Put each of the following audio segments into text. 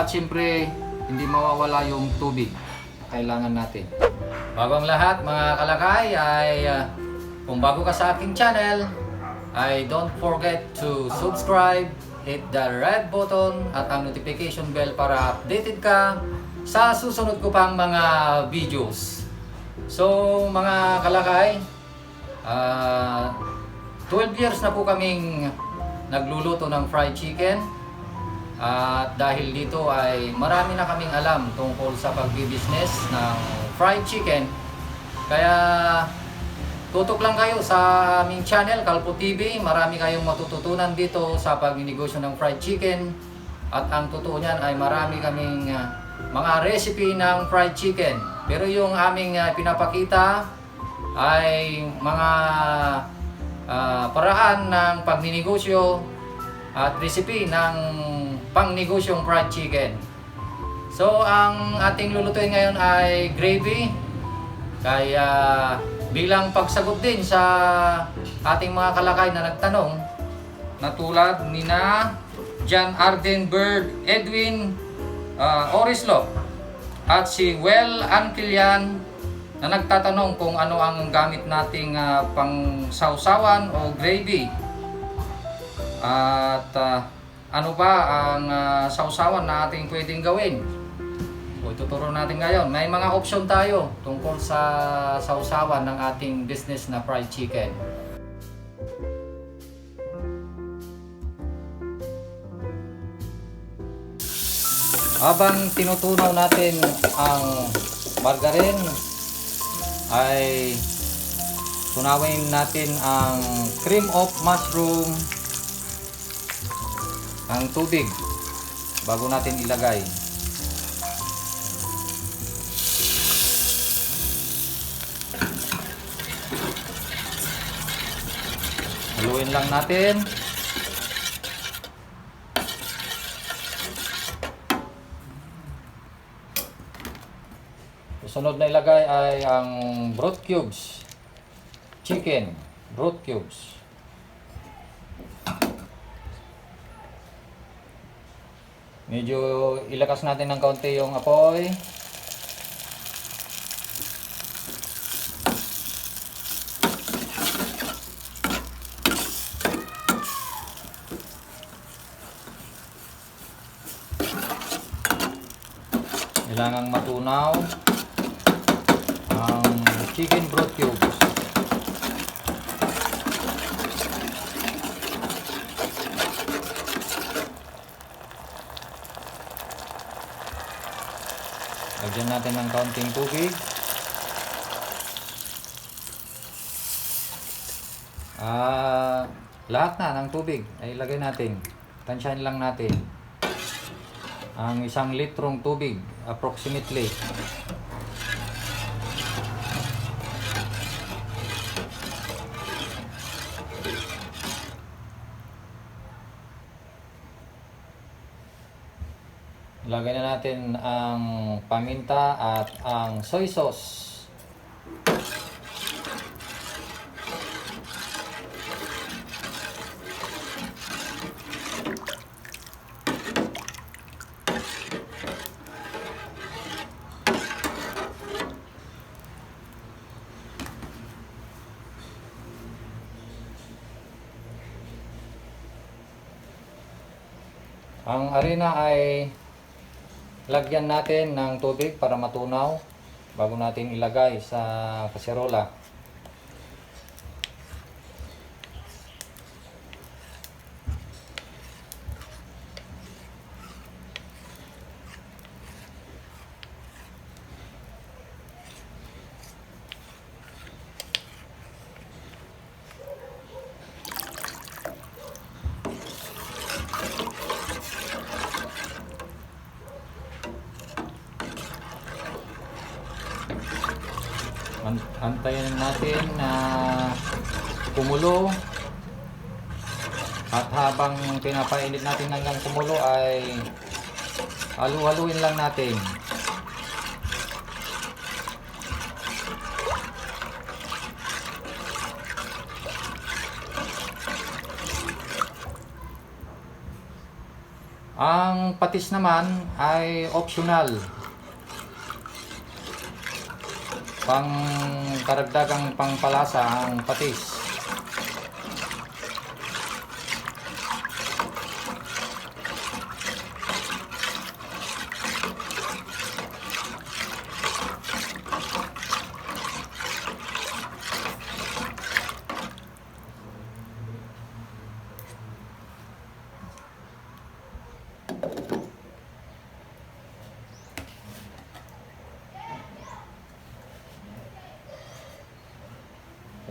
At siyempre, hindi mawawala yung tubig na kailangan natin. Bago ang lahat mga kalakay ay kung bago ka sa aking channel, ay don't forget to subscribe, hit the red button at ang notification bell para updated ka sa susunod ko pang mga videos. So mga kalakay, 12 years na po kaming nagluluto ng fried chicken. At dahil dito ay marami na kaming alam tungkol sa pagbi-business ng fried chicken. Kaya tutok lang kayo sa aming channel, Kalpo TV. Marami kayong matututunan dito sa pagninegosyo ng fried chicken. At ang totoo niyan ay marami kaming mga recipe ng fried chicken. Pero yung aming pinapakita ay mga paraan ng pagninegosyo at recipe ng pangnegosyong fried chicken. So ang ating lulutuin ngayon ay gravy. Kaya bilang pagsagot din sa ating mga kalakay na nagtanong, na tulad ni na John Ardenberg, Edwin Orislo at si Well Ankilian na nagtatanong kung ano ang gamit nating pang sausawan o gravy. At ano ba ang sausawan na ating pwedeng gawin? O ituturo natin ngayon. May mga option tayo tungkol sa sausawan ng ating business na fried chicken. Habang tinutunaw natin ang margarine, ay tunawin natin ang cream of mushroom, ang tubig bago natin ilagay. Haluin lang natin. Susunod na ilagay ay ang broth cubes, chicken broth cubes. Medyo ilakas natin ng kaunti yung apoy. Kailangang matunaw ang chicken broth cubes. Lagyan natin ng kaunting tubig. Lahat na ng tubig ay ilagay natin. Tansyahin lang natin ang 1 litrong tubig approximately. Lagay na natin ang paminta at ang soy sauce. Ang harina ay lagyan natin ng tubig para matunaw bago natin ilagay sa kaserola. Antayin natin na kumulo, at habang pinapainit natin hanggang kumulo ay halu-haluin lang natin. Ang patis naman ay optional. Pang karagdagang pangpalasa ang patis.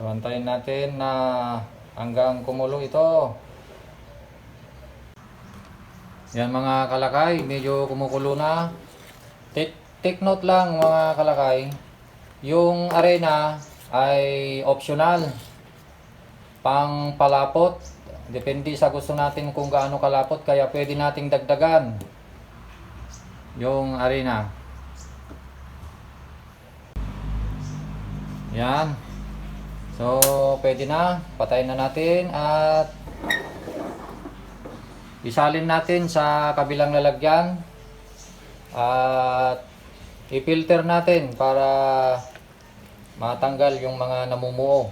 So, antayin natin na hanggang kumulo ito. Yan mga kalakay, medyo kumukulo na. Take note lang mga kalakay, yung arena ay optional. Pang palapot, depende sa gusto natin kung gaano kalapot, kaya pwede nating dagdagan yung arena. Yan. So, pwede na. Patayin na natin at isalin natin sa kabilang lalagyan at i-filter natin para matanggal yung mga namumuo,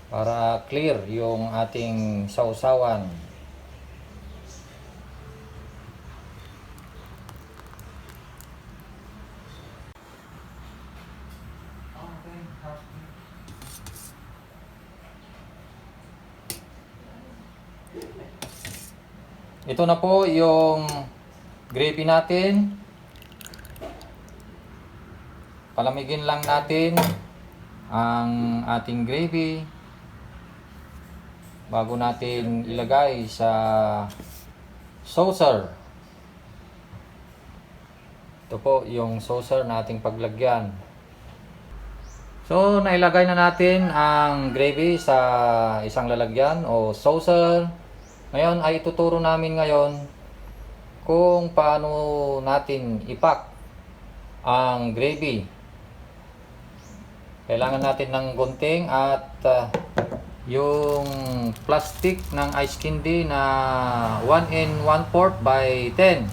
para clear yung ating sausawan. Ito na po yung gravy natin. Palamigin lang natin ang ating gravy bago natin ilagay sa saucer. Ito po yung saucer na ating paglagyan. So, nailagay na natin ang gravy sa isang lalagyan o saucer. Ngayon ay ituturo namin ngayon kung paano natin ipack ang gravy. Kailangan natin ng gunting at yung plastic ng ice candy na 1 1/4 by 10.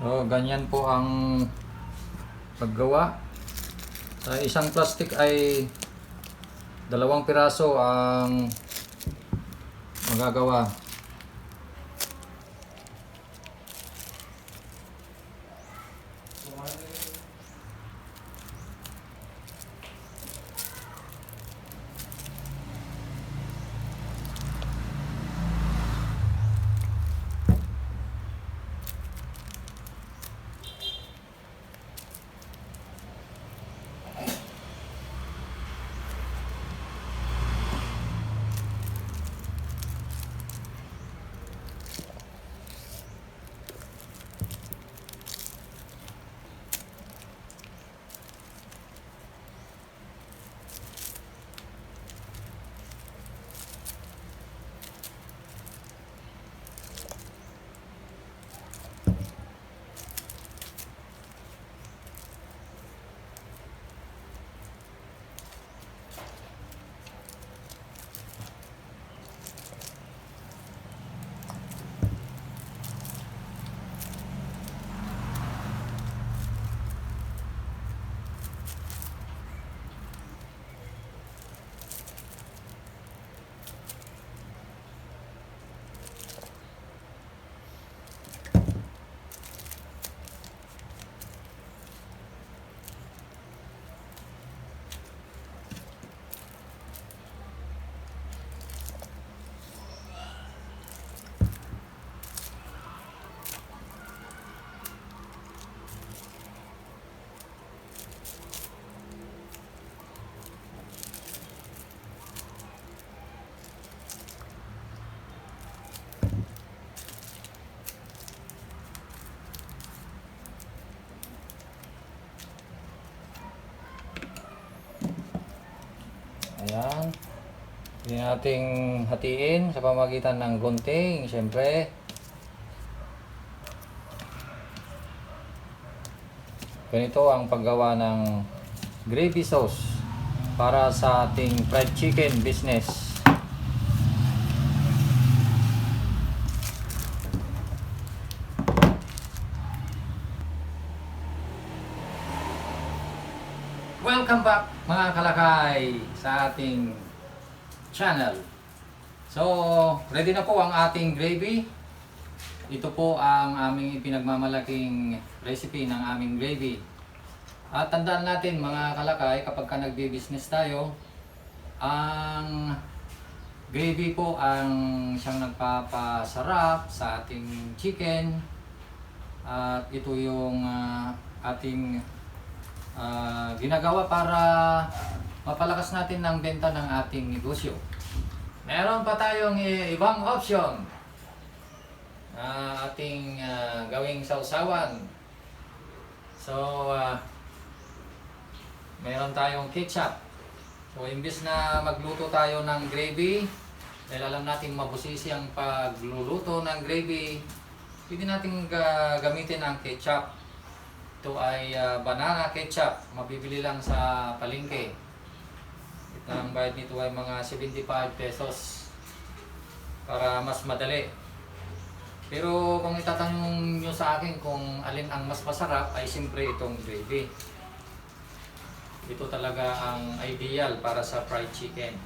So, ganyan po ang paggawa. Sa isang plastic ay 2 piraso ang magagawa. Ayan. Hindi nating hatiin sa pamagitan ng gunting, siyempre. Ganito ang paggawa ng gravy sauce para sa ating fried chicken business. Welcome back mga kalakay sa ating channel. So, ready na po ang ating gravy. Ito po ang aming pinagmamalaking recipe ng aming gravy. At tandaan natin mga kalakay, kapag ka nagbi-business tayo, ang gravy po ang siyang nagpapasarap sa ating chicken. At ito yung ating ginagawa para mapalakas natin ng benta ng ating negosyo. Meron pa tayong ibang option na ating gawing sausawan. So, meron tayong ketchup. So, imbis na magluto tayo ng gravy, dahil alam natin mabusisi ang pagluluto ng gravy, pwede natin gamitin ang ketchup. Ito ay banana ketchup. Mabibili lang sa palengke. Ito ang bayad nito ay mga 75 pesos para mas madali. Pero kung itatanong nyo sa akin kung alin ang mas masarap, ay siyempre itong gravy. Ito talaga ang ideal para sa fried chicken.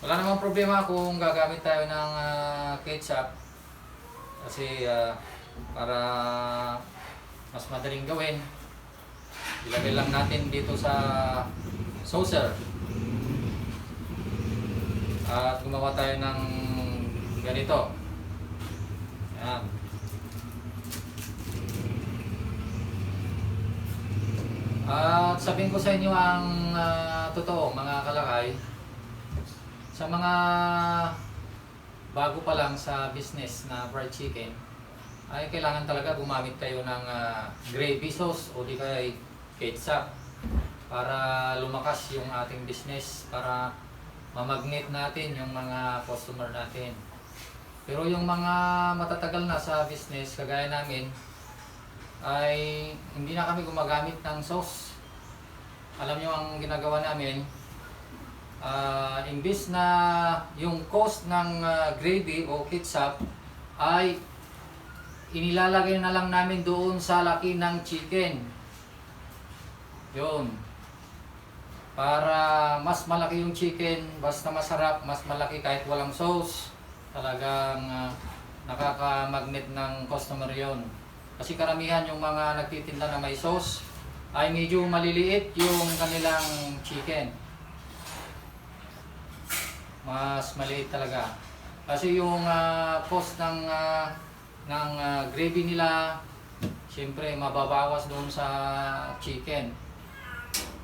Wala namang problema kung gagamit tayo ng ketchup kasi para mas madaling gawin, ilagay lang natin dito sa saucer at gumawa tayo ng ganito. Ayan. At sabihin ko sa inyo ang totoo mga kalakay, sa mga bago pa lang sa business na fried chicken, ay kailangan talaga gumamit kayo ng gravy sauce o di kaya ketchup para lumakas yung ating business, para mamagnet natin yung mga customer natin. Pero yung mga matatagal na sa business kagaya namin ay hindi na kami gumagamit ng sauce. Alam nyo ang ginagawa namin, imbis na yung cost ng gravy o ketchup ay inilalagay na lang namin doon sa laki ng chicken. Yun. Para mas malaki yung chicken, basta masarap, mas malaki kahit walang sauce. Talagang nakaka-magnet ng customer yon. Kasi karamihan yung mga nagtitinda na may sauce ay medyo maliliit yung kanilang chicken. Mas maliit talaga. Kasi yung cost ng gravy nila, siyempre mababawas doon sa chicken.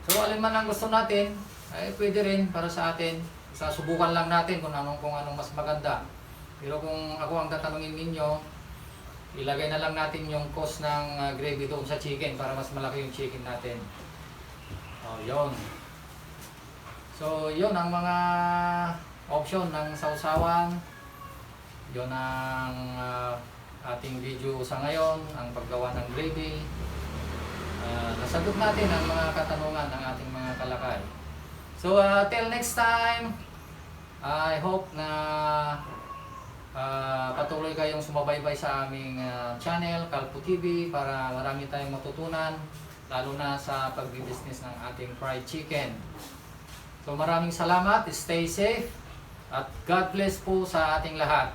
So alin man ang gusto natin, ay pwede rin para sa atin. Sasubukan lang natin kung anong mas maganda. Pero kung ako ang tatanungin ninyo, ilagay na lang natin yung cost ng gravy doon sa chicken para mas malaki yung chicken natin. Oh, yun. So yun ang mga option ng sausawan. Yun ang ating video sa ngayon, ang paggawa ng gravy. Nasagot natin ang mga katanungan ng ating mga kalakay. So till next time, I hope na patuloy kayong sumabaybay sa aming channel, Calpo TV, para marami tayong matutunan, lalo na sa pagbi-business ng ating fried chicken. So maraming salamat, stay safe, at God bless po sa ating lahat.